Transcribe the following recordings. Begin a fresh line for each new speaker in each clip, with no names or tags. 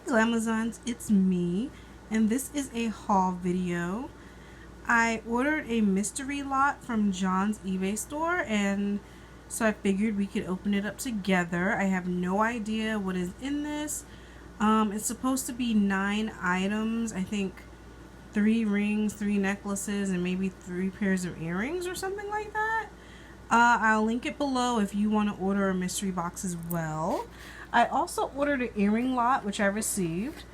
Glamazons, it's me, and this is a haul video. I ordered a mystery lot from John's eBay store, and so I figured we could open it up together. I have no idea what is in this. It's supposed to be 9 items, I think 3 rings, 3 necklaces, and maybe 3 pairs of earrings or something like that. I'll link it below if you want to order a mystery box as well. I also ordered an earring lot, which I received,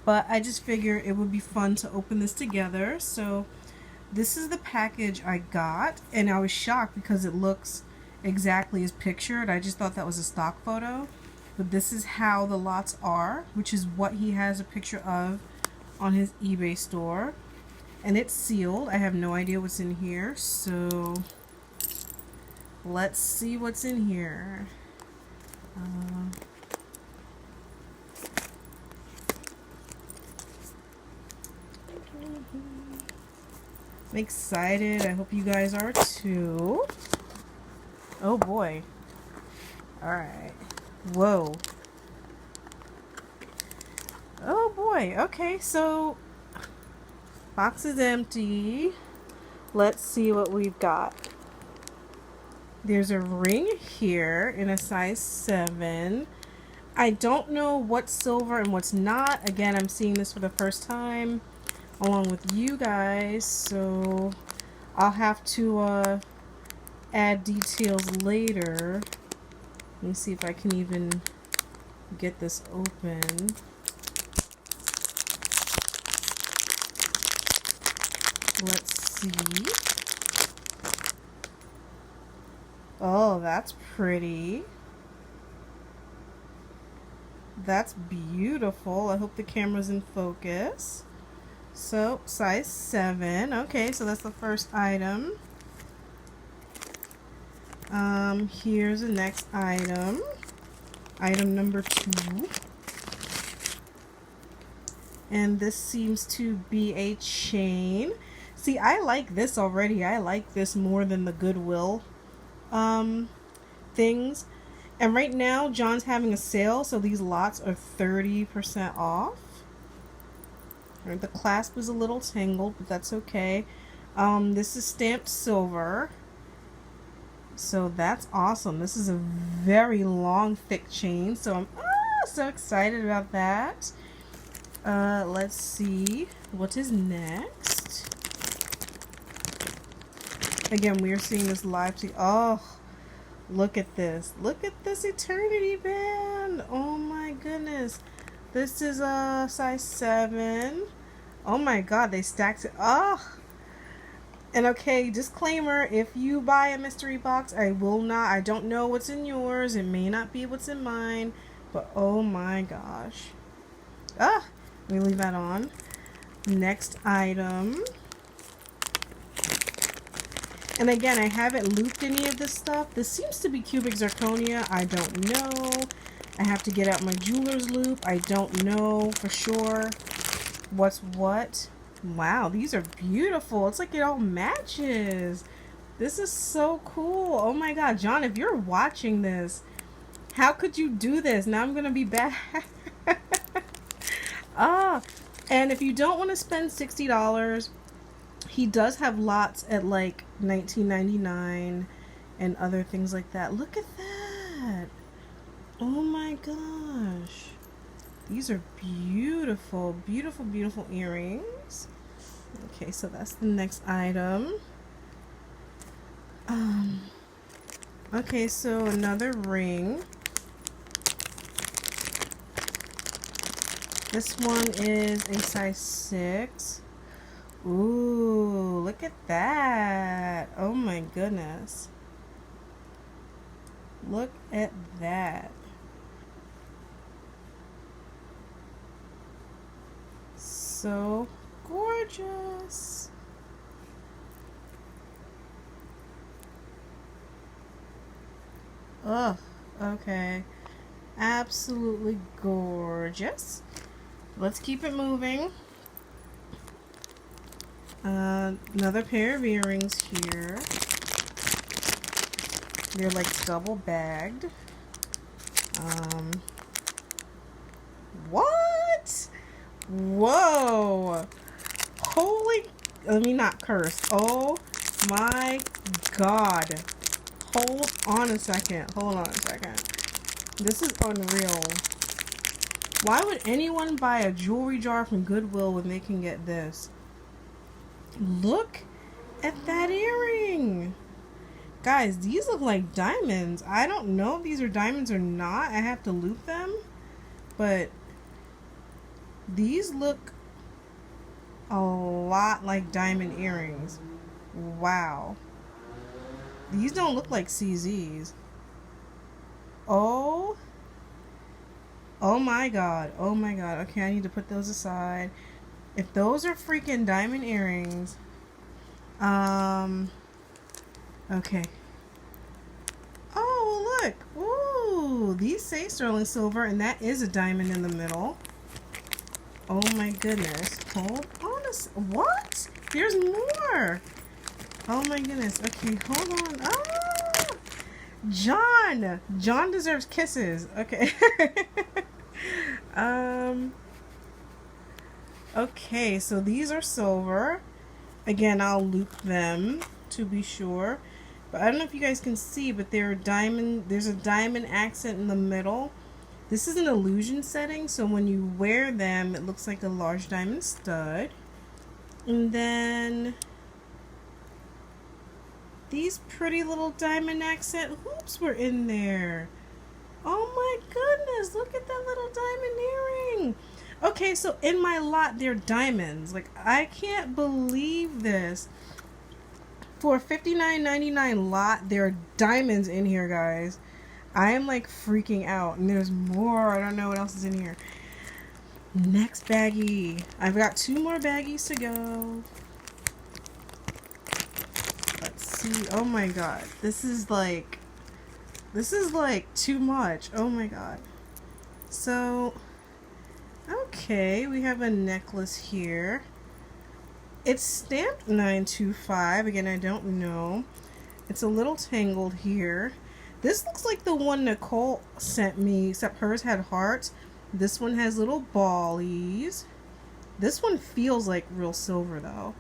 but I just figured it would be fun to open this together. So this is the package I got, and I was shocked because it looks exactly as pictured. I just thought that was a stock photo, but this is how the lots are, which is what he has a picture of on his eBay store. And it's sealed. I have no idea what's in here, so let's see what's in here. I'm excited. I hope you guys are too. Oh boy. Alright. Whoa. Oh boy. Okay, so box is empty. Let's see what we've got. There's a ring here in a size 7. I don't know what's silver and what's not. Again, I'm seeing this for the first time along with you guys, so I'll have to add details later. Let me see if I can even get this open. Let's see. Oh, that's pretty. That's beautiful. I hope the camera's in focus. So, size 7. Okay, so that's the first item. Here's the next item. Item number 2. And this seems to be a chain. See, I like this already. I like this more than the Goodwill things. And right now, John's having a sale, so these lots are 30% off. The clasp is a little tangled, but that's okay. This is stamped silver, so that's awesome. This is a very long, thick chain, so I'm so excited about that. Let's see what is next. Again, we are seeing this live. Oh, look at this! Look at this eternity band! Oh my goodness! This is a size 7. Oh my god, they stacked it. Oh! And okay, disclaimer, if you buy a mystery box, I don't know what's in yours. It may not be what's in mine. But oh my gosh. Ah! Let me leave that on. Next item. And again, I haven't looped any of this stuff. This seems to be cubic zirconia. I don't know. I have to get out my jeweler's loop. I don't know for sure what's what. Wow, these are beautiful. It's like it all matches. This is so cool. Oh my god, John, if you're watching this, how could you do this? Now I'm gonna be bad. And if you don't want to spend $60, he does have lots at like $19.99 and other things like that. Look at that. Oh my gosh. These are beautiful, beautiful, beautiful earrings. Okay, so that's the next item. Okay, so another ring. This one is a size 6. Ooh, look at that. Oh my goodness. Look at that. So gorgeous. Oh, okay. Absolutely gorgeous. Let's keep it moving. Another pair of earrings here. They're like double bagged. What? let me not curse. Oh my God. Hold on a second. Hold on a second. This is unreal. Why would anyone buy a jewelry jar from Goodwill when they can get this? Look at that earring. Guys, these look like diamonds. I don't know if these are diamonds or not. I have to loop them. But these look a lot like diamond earrings. Wow. These don't look like CZs. Oh my God. Oh my God. Okay, I need to put those aside. If those are freaking diamond earrings, okay. Oh, look. Ooh, these say sterling silver, and that is a diamond in the middle. Oh my goodness. Hold on a what? There's more. Oh my goodness. Okay, hold on. Ah! John deserves kisses. Okay. Okay, so these are silver. Again, I'll loop them to be sure. But I don't know if you guys can see, but there's a diamond accent in the middle. This is an illusion setting, so when you wear them, it looks like a large diamond stud. And then these pretty little diamond accent hoops were in there. Oh my goodness, look at that little diamond earring. Okay, so in my lot, they're diamonds. Like, I can't believe this. For a $59.99 lot, there are diamonds in here, guys. I am like freaking out. And there's more. I don't know what else is in here. Next baggie. I've got 2 more baggies to go. Let's see. Oh my God. This is like too much. Oh my God. So, okay, we have a necklace here. It's stamped 925. Again, I don't know. It's a little tangled here. This looks like the one Nicole sent me, except hers had hearts. This one has little ballies. This one feels like real silver though.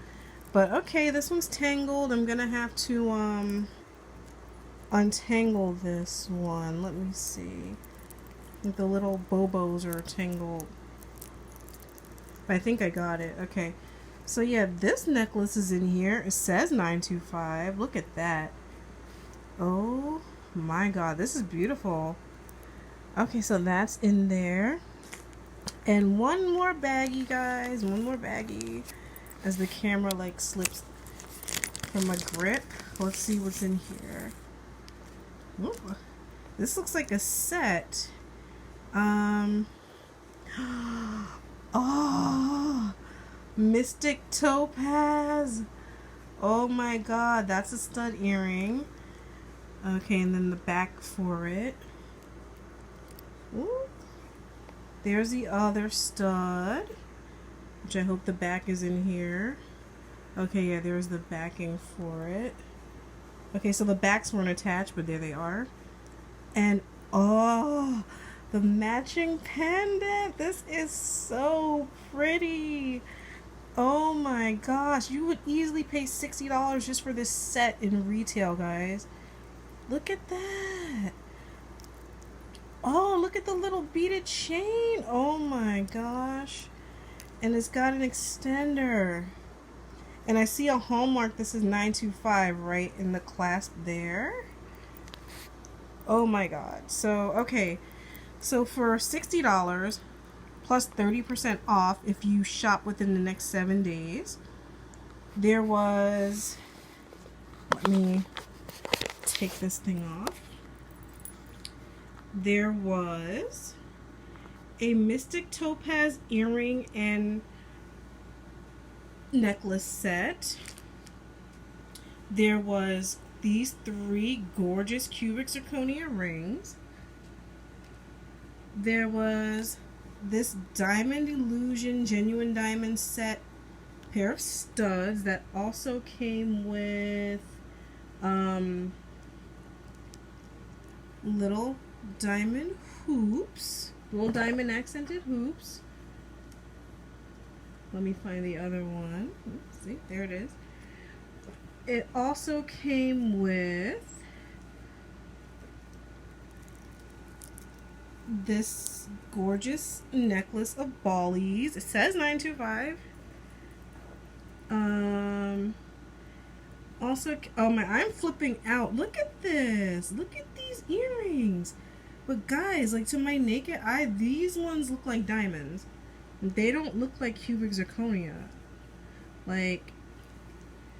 But okay, this one's tangled. I'm gonna have to untangle this one. Let me see. The little bobos are tangled. I think I got it. Okay. So yeah, this necklace is in here. It says 925. Look at that. Oh my God, this is beautiful. Okay, so that's in there. And one more baggie, guys. One more baggie. As the camera like slips from my grip. Let's see what's in here. Ooh, this looks like a set. Oh, Mystic Topaz. Oh my God, that's a stud earring. Okay, and then the back for it. Ooh. There's the other stud, which I hope the back is in here. Okay, yeah, there's the backing for it. Okay, so the backs weren't attached, but there they are. And oh, the matching pendant. This is so pretty. Oh my gosh, you would easily pay $60 just for this set in retail, guys. Look at that. Oh, look at the little beaded chain. Oh my gosh. And it's got an extender. And I see a hallmark. This is 925 right in the clasp there. Oh my God. So, okay. So for $60 plus 30% off if you shop within the next 7 days, there was, let me take this thing off. There was a Mystic Topaz earring and necklace set. There was these 3 gorgeous cubic zirconia rings. There was this diamond illusion genuine diamond set pair of studs that also came with little diamond hoops, little diamond accented hoops. Let me find the other one. Let's see, there it is. It also came with this gorgeous necklace of ballies. It says 925. Also, oh my, I'm flipping out. Look at this. Look at these earrings. But guys, like, to my naked eye, these ones look like diamonds. They don't look like cubic zirconia. Like,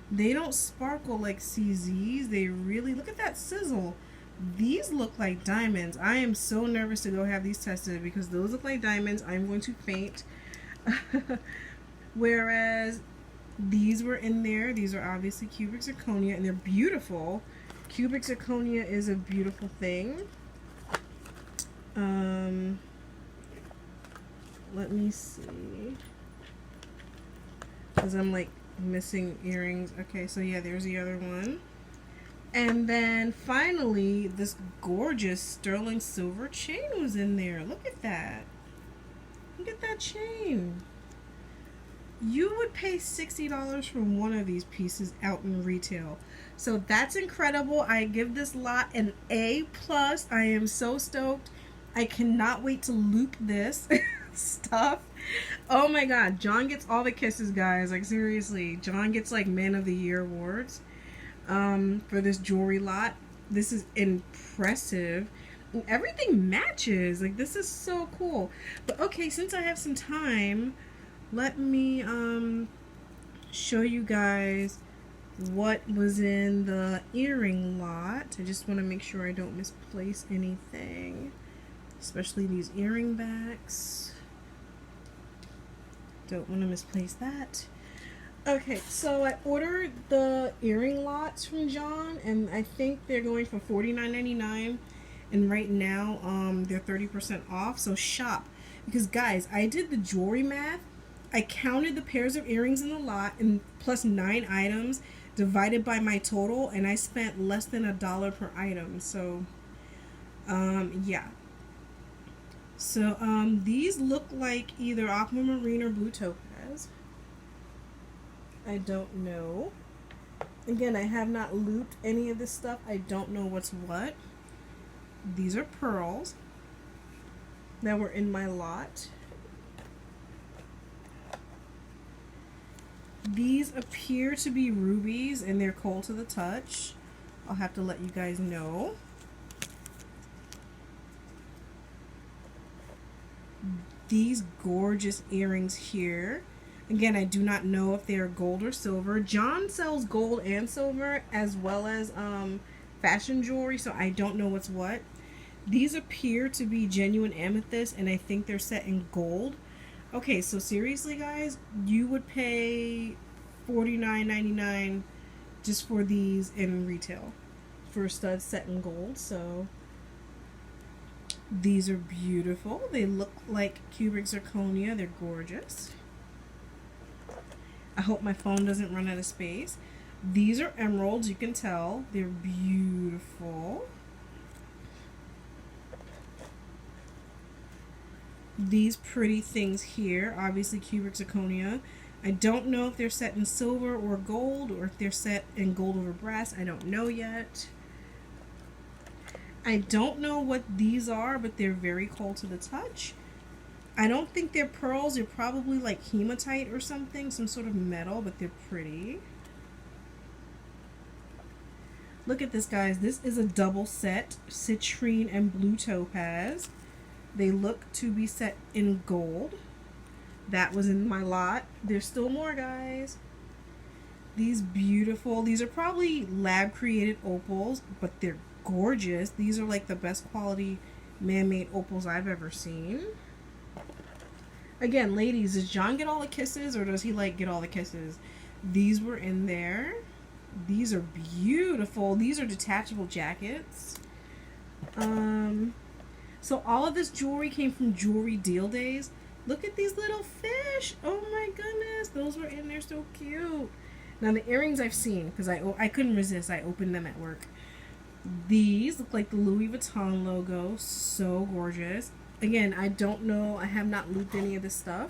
they don't sparkle like CZs. They really, look at that sizzle. These look like diamonds. I am so nervous to go have these tested because those look like diamonds. I'm going to faint. Whereas these were in there. These are obviously cubic zirconia and they're beautiful. Cubic zirconia is a beautiful thing. Let me see. Because I'm like missing earrings. Okay, so yeah, there's the other one. And then finally, this gorgeous sterling silver chain was in there. Look at that. Look at that chain. You would pay $60 for one of these pieces out in retail. So that's incredible. I give this lot an A+. I am so stoked. I cannot wait to loop this stuff. Oh my god, John gets all the kisses, guys. Like, seriously, John gets like Man of the Year awards for this jewelry lot. This is impressive. Everything matches. Like, this is so cool. But okay, since I have some time, let me show you guys what was in the earring lot. I just want to make sure I don't misplace anything, especially these earring backs. Don't want to misplace that. Okay, so I ordered the earring lots from John, and I think they're going for $49.99, and right now they're 30% off, so shop. Because guys, I did the jewelry math. I counted the pairs of earrings in the lot and plus 9 items divided by my total, and I spent less than $1 per item. So yeah. So these look like either aquamarine or blue topaz. I don't know. Again, I have not looped any of this stuff. I don't know what's what. These are pearls that were in my lot. These appear to be rubies and they're cold to the touch. I'll have to let you guys know. These gorgeous earrings here. Again, I do not know if they are gold or silver. John sells gold and silver as well as fashion jewelry, so I don't know what's what. These appear to be genuine amethyst, and I think they're set in gold. Okay, so seriously, guys, you would pay $49.99 just for these in retail for studs set in gold. So these are beautiful. They look like cubic zirconia. They're gorgeous. I hope my phone doesn't run out of space. These are emeralds, you can tell. They're beautiful. These pretty things here, obviously cubic zirconia. I don't know if they're set in silver or gold, or if they're set in gold over brass. I don't know yet. I don't know what these are, but they're very cold to the touch. I don't think they're pearls. They're probably like hematite or something, some sort of metal, but they're pretty. Look at this, guys. This is a double set, citrine and blue topaz. They look to be set in gold. That was in my lot. There's still more, guys. These beautiful, these are probably lab created opals, but they're gorgeous. These are like the best quality man-made opals I've ever seen. Again, ladies, does John get all the kisses or does he like get all the kisses? These were in there. These are beautiful. These are detachable jackets. So all of this jewelry came from JewelryDealDays. Look at these little fish. Oh my goodness. Those were in there, so cute. Now the earrings I've seen because I couldn't resist. I opened them at work. These look like the Louis Vuitton logo. So gorgeous. Again, I don't know. I have not looped any of this stuff.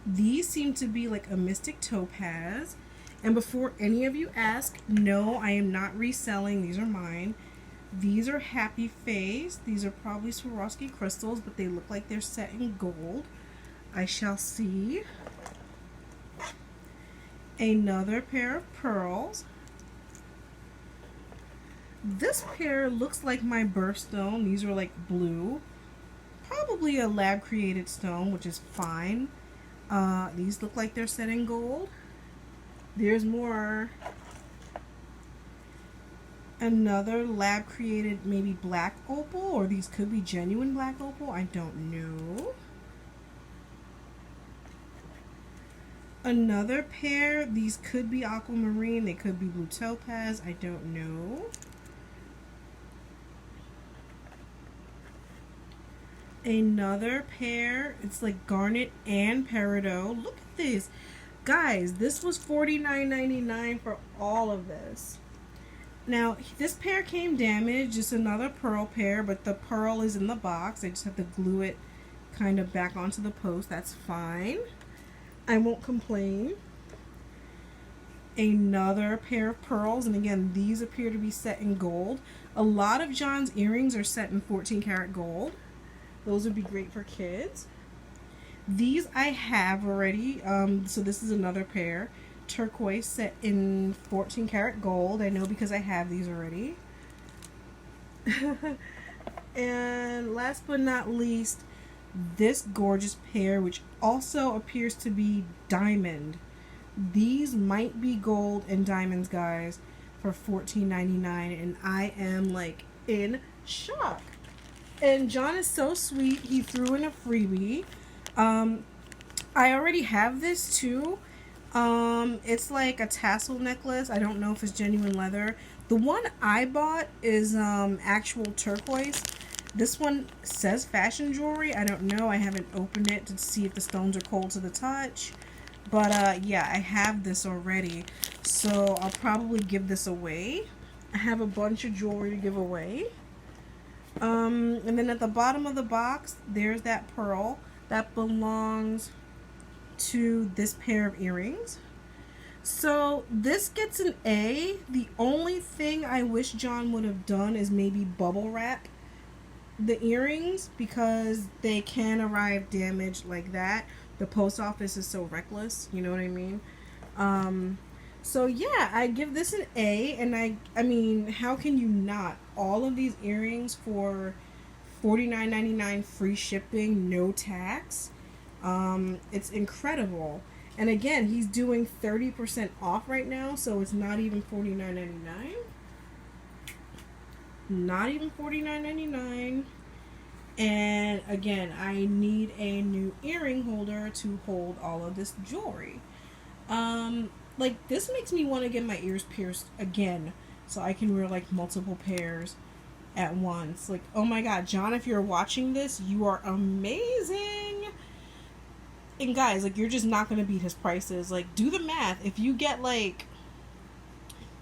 These seem to be like a mystic topaz. And before any of you ask, no, I am not reselling. These are mine. These are Happy Face. These are probably Swarovski crystals, but they look like they're set in gold. I shall see. Another pair of pearls. This pair looks like my birthstone. These are like blue. Probably a lab created stone, which is fine. These look like they're set in gold. There's more. Another lab created maybe black opal, or these could be genuine black opal. I don't know. Another pair. These could be aquamarine. They could be blue topaz. I don't know. Another pair. It's like garnet and peridot. Look at this. Guys, this was $49.99 for all of this. Now, this pair came damaged. Just another pearl pair, but the pearl is in the box. I just have to glue it kind of back onto the post. That's fine. I won't complain. Another pair of pearls, and again, these appear to be set in gold. A lot of John's earrings are set in 14 karat gold. Those would be great for kids. These I have already, so this is another pair. Turquoise set in 14 karat gold. I know because I have these already. And last but not least, this gorgeous pair, which also appears to be diamond. These might be gold and diamonds, guys, for $14.99, and I am like in shock. And John is so sweet. He threw in a freebie. I already have this too. It's like a tassel necklace. I don't know if it's genuine leather. The one I bought is actual turquoise. This one says fashion jewelry. I don't know. I haven't opened it to see if the stones are cold to the touch. But yeah, I have this already. So I'll probably give this away. I have a bunch of jewelry to give away. And then at the bottom of the box, there's that pearl that belongs to this pair of earrings. So this gets an A. The only thing I wish John would have done is maybe bubble wrap the earrings, because they can arrive damaged like that. The post office is so reckless, you know what I mean? So yeah, I give this an A, and I mean, how can you not? All of these earrings for $49.99 free shipping, no tax. It's incredible. And again, he's doing 30% off right now, so it's not even $49.99. Not even $49.99. And again, I need a new earring holder to hold all of this jewelry. Like, this makes me want to get my ears pierced again, so I can wear like multiple pairs at once. Like, oh my god, John, if you're watching this, you are amazing. And guys, like, you're just not gonna beat his prices. Like, do the math. If you get like,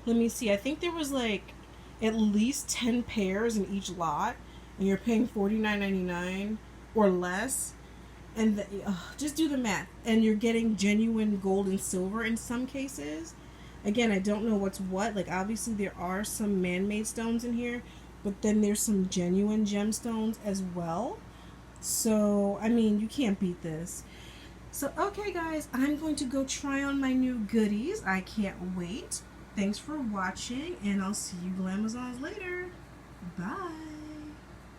let me see, I think there was like at least 10 pairs in each lot, and you're paying $49.99 or less, and just do the math, and you're getting genuine gold and silver in some cases. Again, I don't know what's what. Like, obviously there are some man-made stones in here, but then there's some genuine gemstones as well. So I mean, you can't beat this. So okay guys, I'm going to go try on my new goodies. I can't wait. Thanks for watching, and I'll see you Glamazons later. Bye.